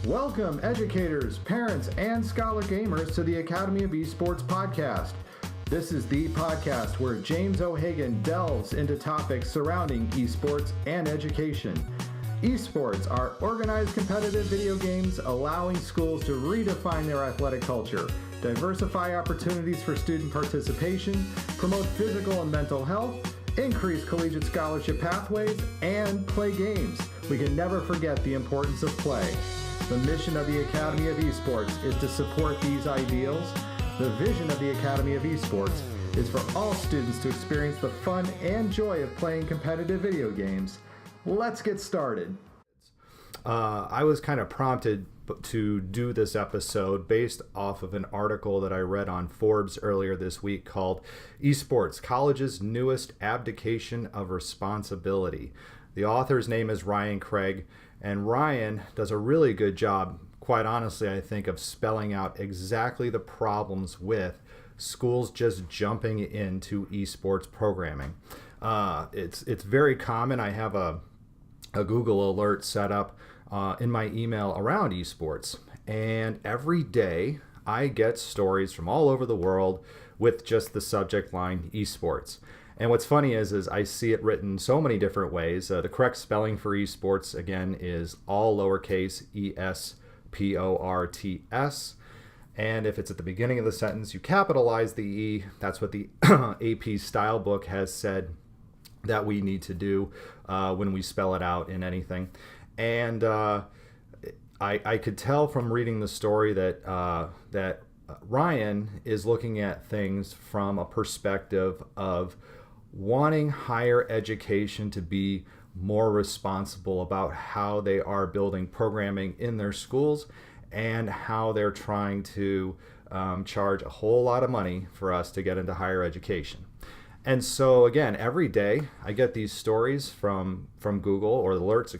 Welcome, educators, parents, and scholar gamers to the Academy of Esports podcast. This is the podcast where James O'Hagan delves into topics surrounding esports and education. Esports are organized competitive video games allowing schools to redefine their athletic culture, diversify opportunities for student participation, promote physical and mental health, increase collegiate scholarship pathways, and play games. We can never forget the importance of play. The mission of the Academy of Esports is to support these ideals. The vision of the Academy of Esports is for all students to experience the fun and joy of playing competitive video games. Let's get started. I was kind of prompted to do this episode based off of an article that I read on Forbes earlier this week called Esports, College's Newest Abdication of Responsibility. The author's name is Ryan Craig, and Ryan does a really good job, quite honestly, I think, of spelling out exactly the problems with schools just jumping into esports programming. It's very common. I have a Google alert set up in my email around esports, and every day I get stories from all over the world with just the subject line esports. And what's funny is I see it written so many different ways. The correct spelling for esports, again, is all lowercase E-S-P-O-R-T-S. And if it's at the beginning of the sentence, you capitalize the E. That's what the AP style book has said that we need to do when we spell it out in anything. And I could tell from reading the story that Ryan is looking at things from a perspective of wanting higher education to be more responsible about how they are building programming in their schools and how they're trying to charge a whole lot of money for us to get into higher education. And so again, every day I get these stories from Google, or alerts,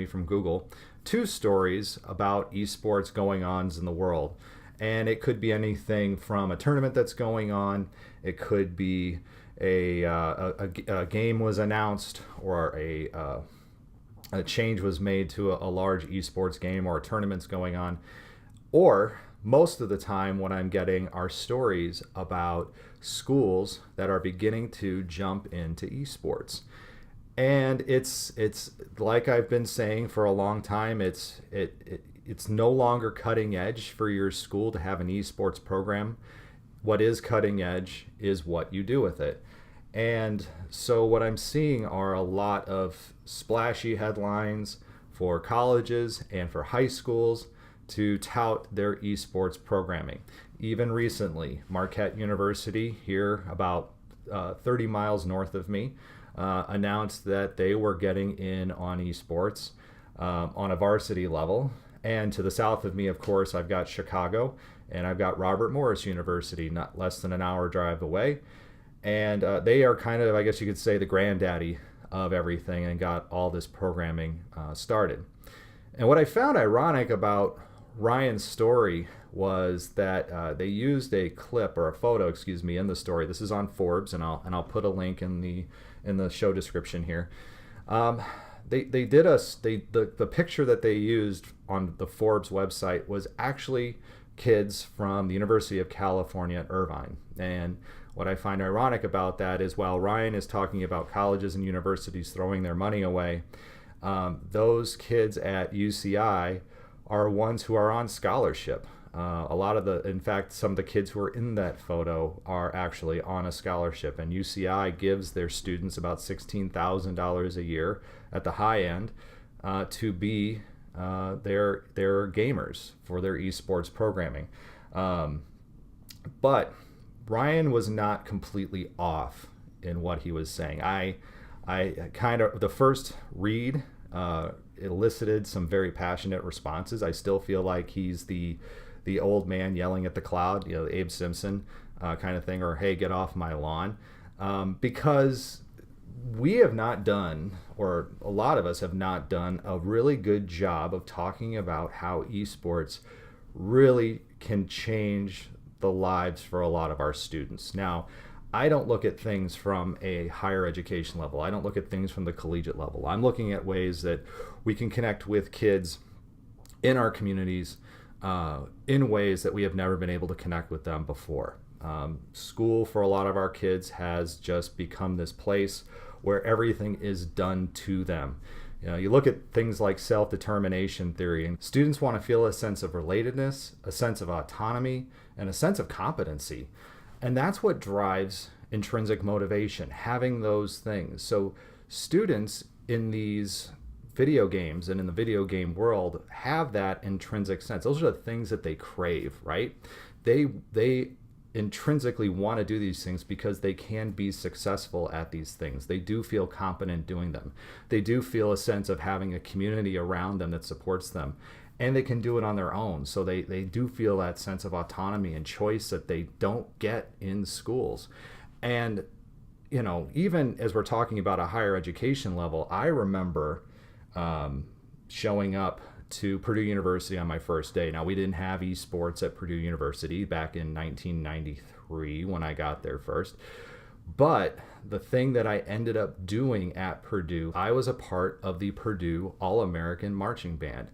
from Google, 2 stories about esports going on in the world. And it could be anything from a tournament that's going on, it could be a game was announced, or a change was made to a large esports game, or a tournament's going on. Or most of the time what I'm getting are stories about schools that are beginning to jump into esports. And it's like I've been saying for a long time, it's no longer cutting edge for your school to have an esports program. What is cutting edge is what you do with it. And so what I'm seeing are a lot of splashy headlines for colleges and for high schools to tout their esports programming. Even recently, Marquette University, here about 30 miles north of me, announced that they were getting in on esports on a varsity level. And to the south of me, of course, I've got Chicago, and I've got Robert Morris University, not less than an hour drive away. And they are kind of, I guess you could say, the granddaddy of everything and got all this programming started. And what I found ironic about Ryan's story was that they used a clip, or a photo, in the story. This is on Forbes, and I'll put a link in the show description here. The picture that they used on the Forbes website was actually kids from the University of California at Irvine. And what I find ironic about that is, while Ryan is talking about colleges and universities throwing their money away, those kids at UCI are ones who are on scholarship. In fact, some of the kids who are in that photo are actually on a scholarship, and UCI gives their students about $16,000 a year at the high end to be their gamers for their esports programming. But Ryan was not completely off in what he was saying. I kind of, the first read elicited some very passionate responses. I still feel like he's the old man yelling at the cloud, Abe Simpson kind of thing, or hey, get off my lawn, because we have not done, or a lot of us have not done, a really good job of talking about how esports really can change the lives for a lot of our students. Now, I don't look at things from a higher education level. I don't look at things from the collegiate level. I'm looking at ways that we can connect with kids in our communities in ways that we have never been able to connect with them before. School for a lot of our kids has just become this place where everything is done to them. You look at things like self-determination theory, and students want to feel a sense of relatedness, a sense of autonomy, and a sense of competency. And that's what drives intrinsic motivation, having those things. So students in these video games and in the video game world have that intrinsic sense. Those are the things that they crave, right? They intrinsically want to do these things because they can be successful at these things. They do feel competent doing them. They do feel a sense of having a community around them that supports them, and they can do it on their own. So they do feel that sense of autonomy and choice that they don't get in schools. And even as we're talking about a higher education level, I remember showing up to Purdue University on my first day. Now, we didn't have esports at Purdue University back in 1993 when I got there first. But the thing that I ended up doing at Purdue, I was a part of the Purdue All-American Marching Band.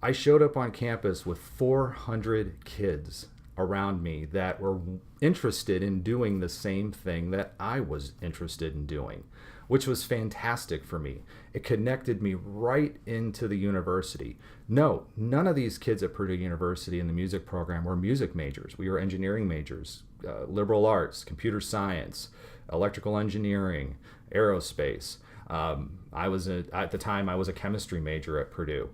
I showed up on campus with 400 kids around me that were interested in doing the same thing that I was interested in doing, which was fantastic for me. It connected me right into the university. No, none of these kids at Purdue University in the music program were music majors. We were engineering majors, liberal arts, computer science, electrical engineering, aerospace. At the time, I was a chemistry major at Purdue.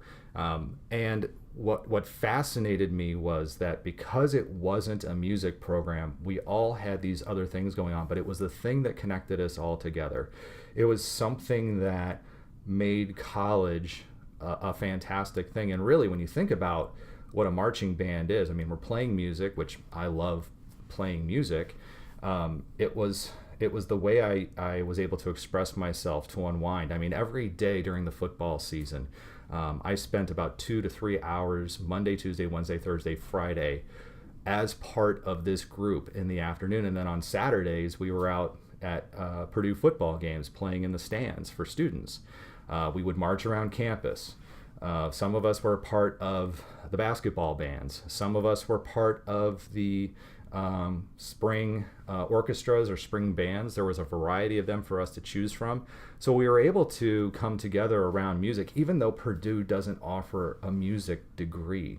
And what fascinated me was that because it wasn't a music program, we all had these other things going on, but it was the thing that connected us all together. It was something that made college a fantastic thing. And really, when you think about what a marching band is, I mean, we're playing music, which I love playing music. It was the way I was able to express myself, to unwind. I mean, every day during the football season, I spent about 2 to 3 hours Monday, Tuesday, Wednesday, Thursday, Friday as part of this group in the afternoon. And then on Saturdays, we were out at Purdue football games playing in the stands for students. We would march around campus. Some of us were part of the basketball bands. Some of us were part of the spring orchestras or spring bands. There was a variety of them for us to choose from. So we were able to come together around music, even though Purdue doesn't offer a music degree.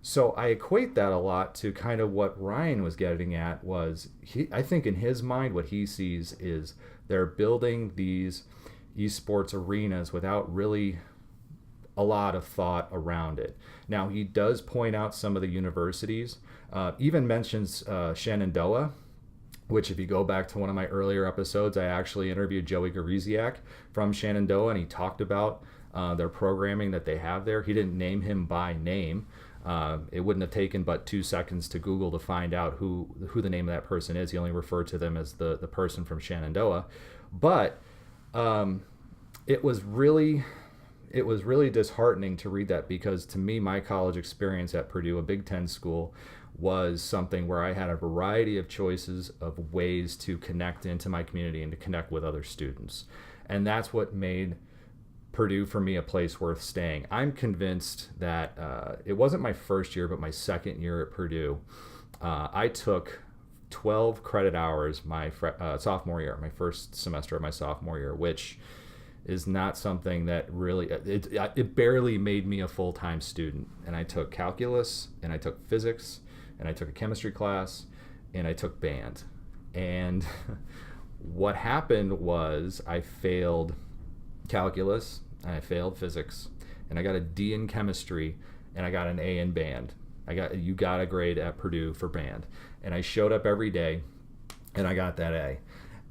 So I equate that a lot to kind of what Ryan was getting at was, I think in his mind, what he sees is they're building these esports arenas without really a lot of thought around it. Now, he does point out some of the universities, even mentions Shenandoah, which if you go back to one of my earlier episodes, I actually interviewed Joey Gariziak from Shenandoah, and he talked about their programming that they have there. He didn't name him by name. It wouldn't have taken but 2 seconds to Google to find out who the name of that person is. He only referred to them as the person from Shenandoah. But it was really disheartening to read that, because to me, my college experience at Purdue, a Big Ten school, was something where I had a variety of choices of ways to connect into my community and to connect with other students. And that's what made Purdue for me a place worth staying. I'm convinced that it wasn't my first year, but my second year at Purdue, I took 12 credit hours my sophomore year, my first semester of my sophomore year, which is not something that really, it barely made me a full-time student. And I took calculus, and I took physics, and I took a chemistry class, and I took band. And what happened was I failed calculus, and I failed physics, and I got a D in chemistry, and I got an A in band. You got a grade at Purdue for band. And I showed up every day, and I got that A.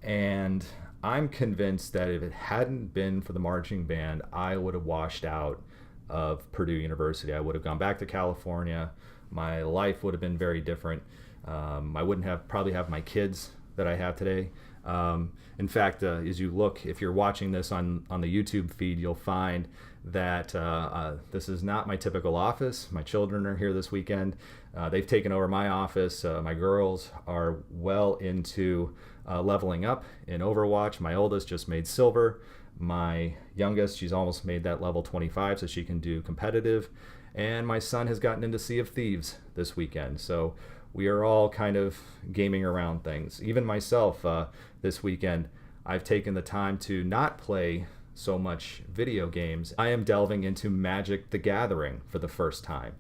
And I'm convinced that if it hadn't been for the marching band, I would have washed out of Purdue University. I would have gone back to California. My life would have been very different. I wouldn't probably have my kids that I have today. In fact, as you look, if you're watching this on the YouTube feed, you'll find that this is not my typical office. My children are here this weekend. They've taken over my office. My girls are well into leveling up in Overwatch. My oldest just made silver. My youngest, she's almost made that level 25, so she can do competitive. and my son has gotten into Sea of Thieves this weekend. So we are all kind of gaming around things. Even myself, this weekend, I've taken the time to not play so much video games. I am delving into Magic the Gathering for the first time.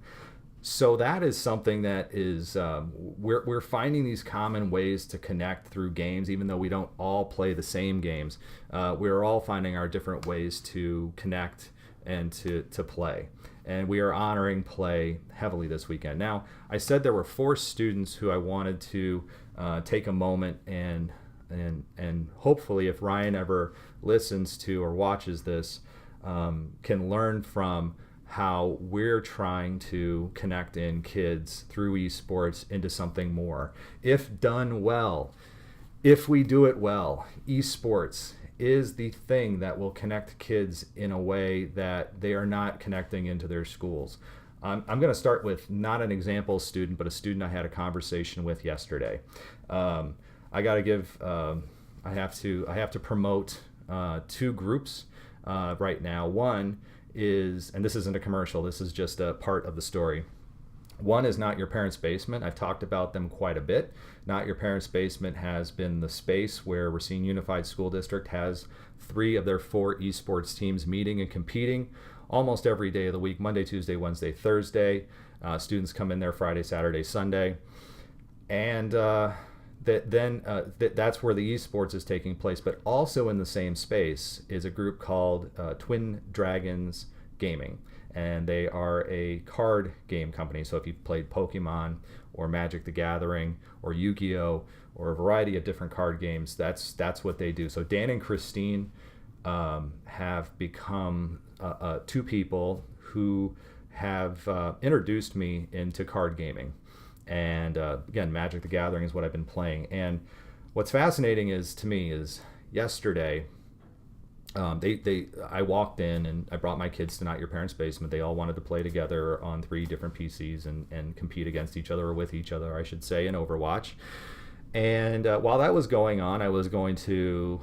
So that is something that is, we're finding these common ways to connect through games, even though we don't all play the same games. We're all finding our different ways to connect and to play. And we are honoring play heavily this weekend. Now, I said there were 4 students who I wanted to take a moment and hopefully, if Ryan ever listens to or watches this, can learn from how we're trying to connect in kids through esports into something more. If done well, if we do it well, esports is the thing that will connect kids in a way that they are not connecting into their schools. I'm going to start with not an example student, but a student I had a conversation with yesterday. I got to give, I have to promote 2 groups right now. One is, and this isn't a commercial, this is just a part of the story. One is Not Your Parents' Basement. I've talked about them quite a bit. Not Your Parents' Basement has been the space where Racine Unified School District has 3 of their 4 esports teams meeting and competing almost every day of the week, Monday, Tuesday, Wednesday, Thursday. Students come in there Friday, Saturday, Sunday. And that's where the esports is taking place. But also in the same space is a group called Twin Dragons Gaming. And they are a card game company. So if you've played Pokemon or Magic the Gathering or Yu-Gi-Oh! Or a variety of different card games, that's what they do. So Dan and Christine have become 2 people who have introduced me into card gaming. And again, Magic the Gathering is what I've been playing. And what's fascinating to me is yesterday, I walked in and I brought my kids to Not Your Parents' Basement. They all wanted to play together on 3 different PCs and compete against each other, or with each other, I should say, in Overwatch. And while that was going on, I was going to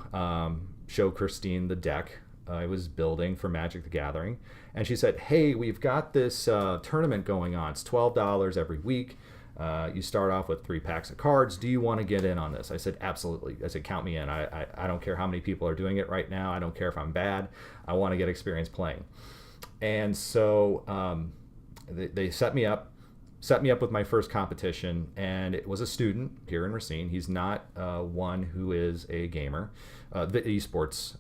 show Christine the deck I was building for Magic the Gathering. And she said, "Hey, we've got this tournament going on. It's $12 every week. You start off with 3 packs of cards. Do you want to get in on this?" I said, "Absolutely." I said, "Count me in. I don't care how many people are doing it right now. I don't care if I'm bad. I want to get experience playing." And so they set me up with my first competition, and it was a student here in Racine. He's not one who is a gamer, the esports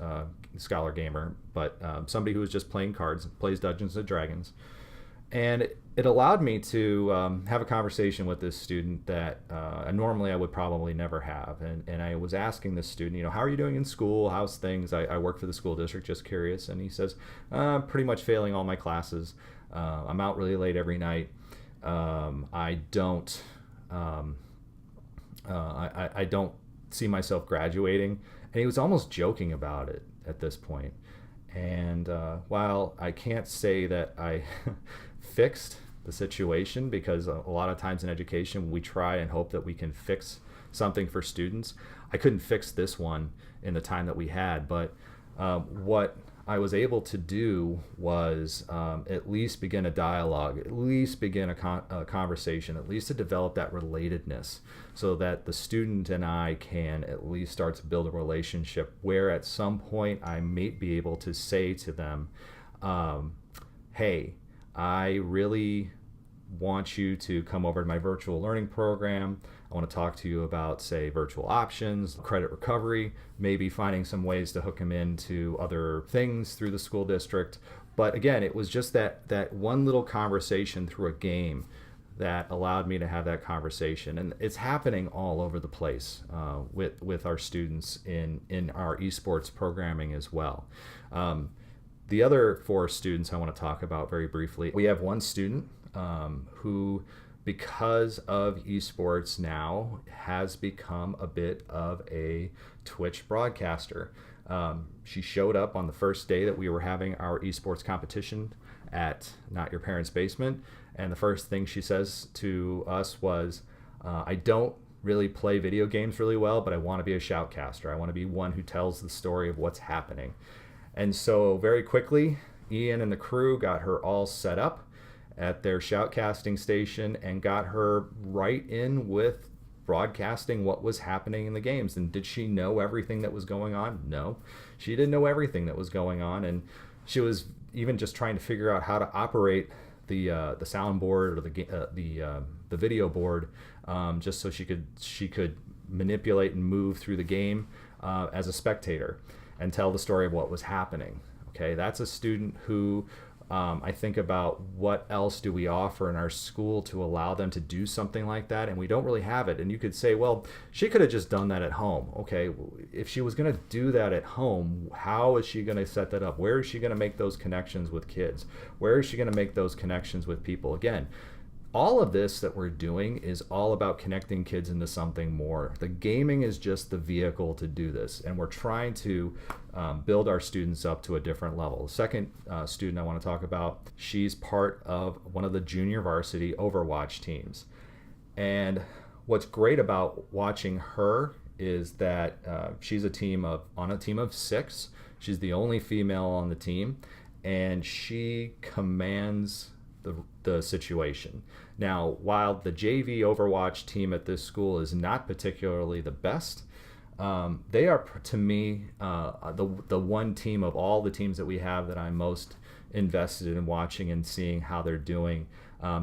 scholar gamer, but somebody who is just playing cards, plays Dungeons and Dragons. And it allowed me to have a conversation with this student that normally I would probably never have. And I was asking this student, how are you doing in school? How's things? I work for the school district, just curious. And he says, "I'm pretty much failing all my classes. I'm out really late every night. I don't see myself graduating." And he was almost joking about it at this point. And while I can't say that I fixed the situation, because a lot of times in education we try and hope that we can fix something for students, I couldn't fix this one in the time that we had. But what I was able to do was at least begin a dialogue, at least begin a conversation, at least to develop that relatedness, so that the student and I can at least start to build a relationship where at some point I may be able to say to them, "Hey, I really want you to come over to my virtual learning program. I want to talk to you about, say, virtual options, credit recovery, maybe finding some ways to hook them into other things through the school district." But again, it was just that one little conversation through a game that allowed me to have that conversation. And it's happening all over the place with our students in our esports programming as well. The other 4 students I want to talk about very briefly. We have one student who, because of esports now, has become a bit of a Twitch broadcaster. She showed up on the first day that we were having our esports competition at Not Your Parents' Basement, and the first thing she says to us was, "I don't really play video games really well, but I want to be a shoutcaster. I want to be one who tells the story of what's happening." And so very quickly, Ian and the crew got her all set up, at their shoutcasting station and got her right in with broadcasting what was happening in the games. And did she know everything that was going on? No, she didn't know everything that was going on, and she was even just trying to figure out how to operate the soundboard or the video board, just so she could manipulate and move through the game as a spectator and tell the story of what was happening. Okay, that's a student who I think about what else do we offer in our school to allow them to do something like that, and we don't really have it. And you could say, well, she could have just done that at home. Okay, if she was going to do that at home, how is she going to set that up? Where is she going to make those connections with kids? Where is she going to make those connections with people? Again, all of this that we're doing is all about connecting kids into something more. The gaming is just the vehicle to do this, and we're trying to build our students up to a different level. The second student I want to talk about, she's part of one of the junior varsity Overwatch teams. And what's great about watching her is that she's on a team of 6. She's the only female on the team, and she commands the situation. Now, while the JV Overwatch team at this school is not particularly the best, they are, to me, the one team of all the teams that we have that I'm most invested in watching and seeing how they're doing.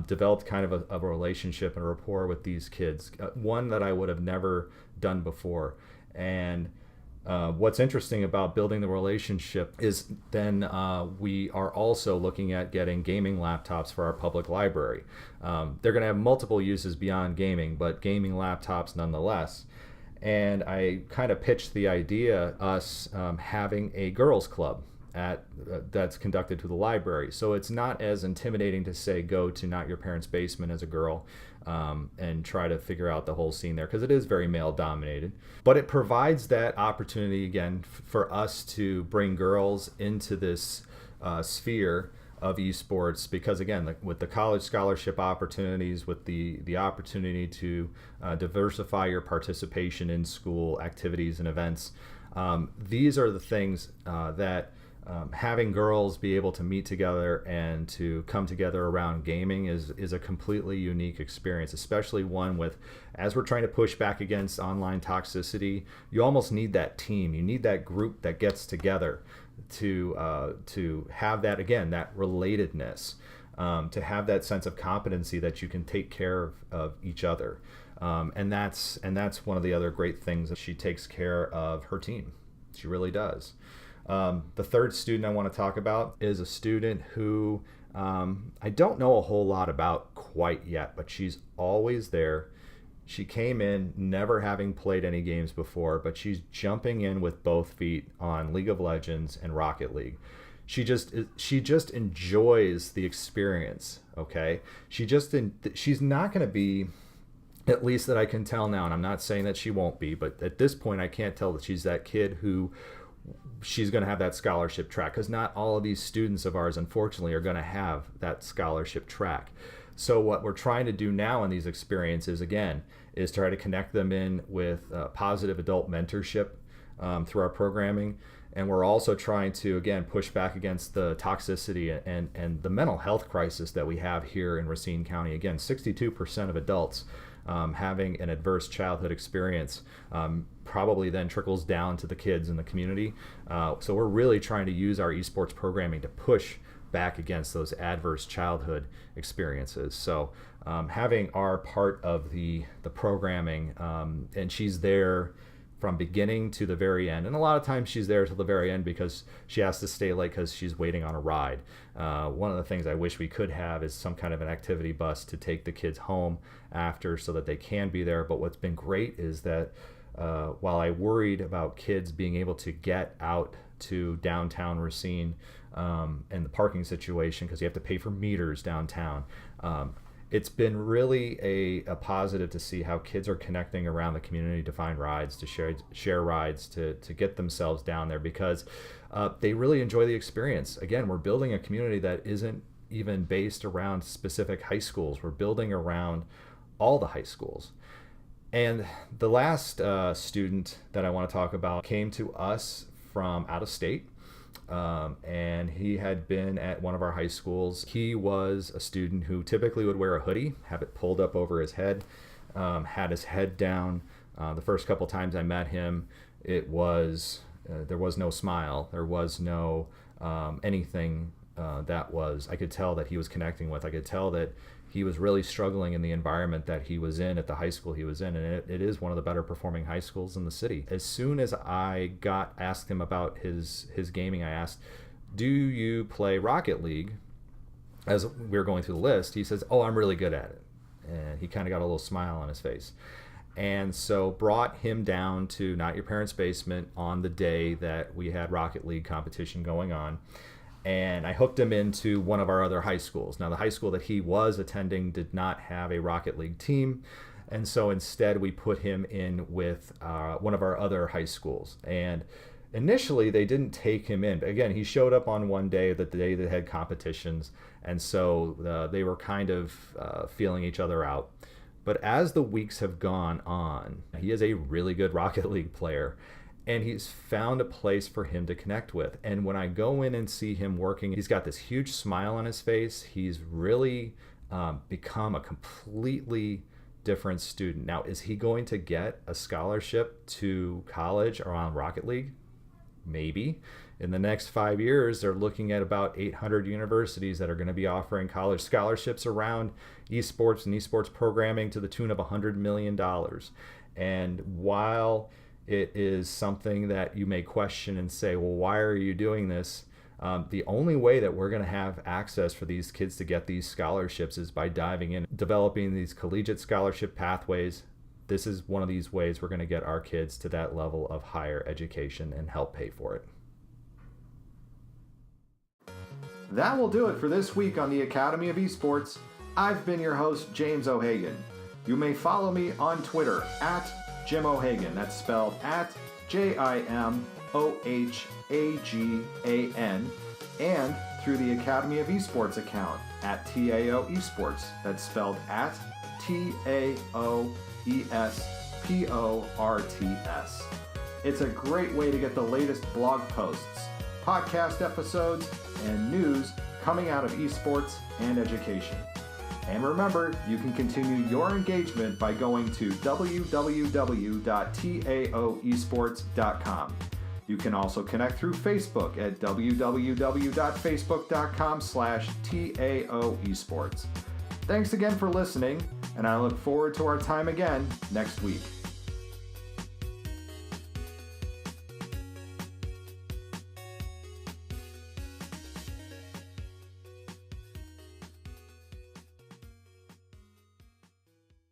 Developed kind of a relationship and a rapport with these kids, one that I would have never done before. And what's interesting about building the relationship is then we are also looking at getting gaming laptops for our public library. They're going to have multiple uses beyond gaming, but gaming laptops nonetheless. And I kind of pitched the idea, us having a girls club that's conducted through the library. So it's not as intimidating to say go to not your parents' basement as a girl and try to figure out the whole scene there, because it is very male dominated. But it provides that opportunity again for us to bring girls into this sphere of esports, because again, with the college scholarship opportunities, with the opportunity to diversify your participation in school activities and events, these are the things that having girls be able to meet together and to come together around gaming is a completely unique experience, especially one with, as we're trying to push back against online toxicity, you almost need that team. You need that group that gets together to have that, again, that relatedness, to have that sense of competency that you can take care of each other. And that's one of the other great things, that she takes care of her team. She really does. The third student I want to talk about is a student who I don't know a whole lot about quite yet, but she's always there. She came in never having played any games before, but she's jumping in with both feet on League of Legends and Rocket League. She just enjoys the experience. Okay, she's not going to be, at least that I can tell now, and I'm not saying that she won't be, but at this point I can't tell that she's that kid who she's going to have that scholarship track, because not all of these students of ours, unfortunately, are going to have that scholarship track. So what we're trying to do now in these experiences, again, is try to connect them in with positive adult mentorship through our programming. And we're also trying to, again, push back against the toxicity and the mental health crisis that we have here in Racine County. Again, 62% of adults having an adverse childhood experience probably then trickles down to the kids in the community. So we're really trying to use our esports programming to push back against those adverse childhood experiences. So having our part of the programming, and she's there from beginning to the very end. And a lot of times she's there till the very end because she has to stay late because she's waiting on a ride. One of the things I wish we could have is some kind of an activity bus to take the kids home after so that they can be there. But what's been great is that while I worried about kids being able to get out to downtown Racine and the parking situation, because you have to pay for meters downtown, it's been really a positive to see how kids are connecting around the community to find rides, to share rides, to get themselves down there, because they really enjoy the experience. Again, we're building a community that isn't even based around specific high schools. We're building around all the high schools. And the last student that I want to talk about came to us from out of state. And he had been at one of our high schools. He was a student who typically would wear a hoodie, have it pulled up over his head, had his head down. The first couple times I met him, it was there was no smile, there was no anything that was I could tell that he was connecting with. I could tell that he was really struggling in the environment that he was in at the high school he was in, and it is one of the better performing high schools in the city. As soon as I asked him about his gaming, I asked, "Do you play Rocket League?" As we were going through the list, he says, "Oh, I'm really good at it," and he kind of got a little smile on his face. And so brought him down to Not Your Parents' Basement on the day that we had Rocket League competition going on. And I hooked him into one of our other high schools. Now, the high school that he was attending did not have a Rocket League team. And so instead, we put him in with one of our other high schools. And initially, they didn't take him in. But again, he showed up on one day, the day they had competitions. And so they were kind of feeling each other out. But as the weeks have gone on, he is a really good Rocket League player. And he's found a place for him to connect with. And when I go in and see him working, he's got this huge smile on his face. He's really become a completely different student. Now, is he going to get a scholarship to college around Rocket League? Maybe. In the next 5 years, they're looking at about 800 universities that are going to be offering college scholarships around esports and esports programming to the tune of $100 million. And while it is something that you may question and say, well, why are you doing this? The only way that we're going to have access for these kids to get these scholarships is by diving in, developing these collegiate scholarship pathways. This is one of these ways we're going to get our kids to that level of higher education and help pay for it. That will do it for this week on the Academy of Esports. I've been your host, James O'Hagan. You may follow me on Twitter at Jim O'Hagan. That's spelled at JIMOHAGAN, and through the Academy of Esports account at TAO Esports. That's spelled at TAOESPORTS. It's a great way to get the latest blog posts, podcast episodes, and news coming out of esports and education. And remember, you can continue your engagement by going to www.taoesports.com. You can also connect through Facebook at www.facebook.com/TAOesports. Thanks again for listening, and I look forward to our time again next week.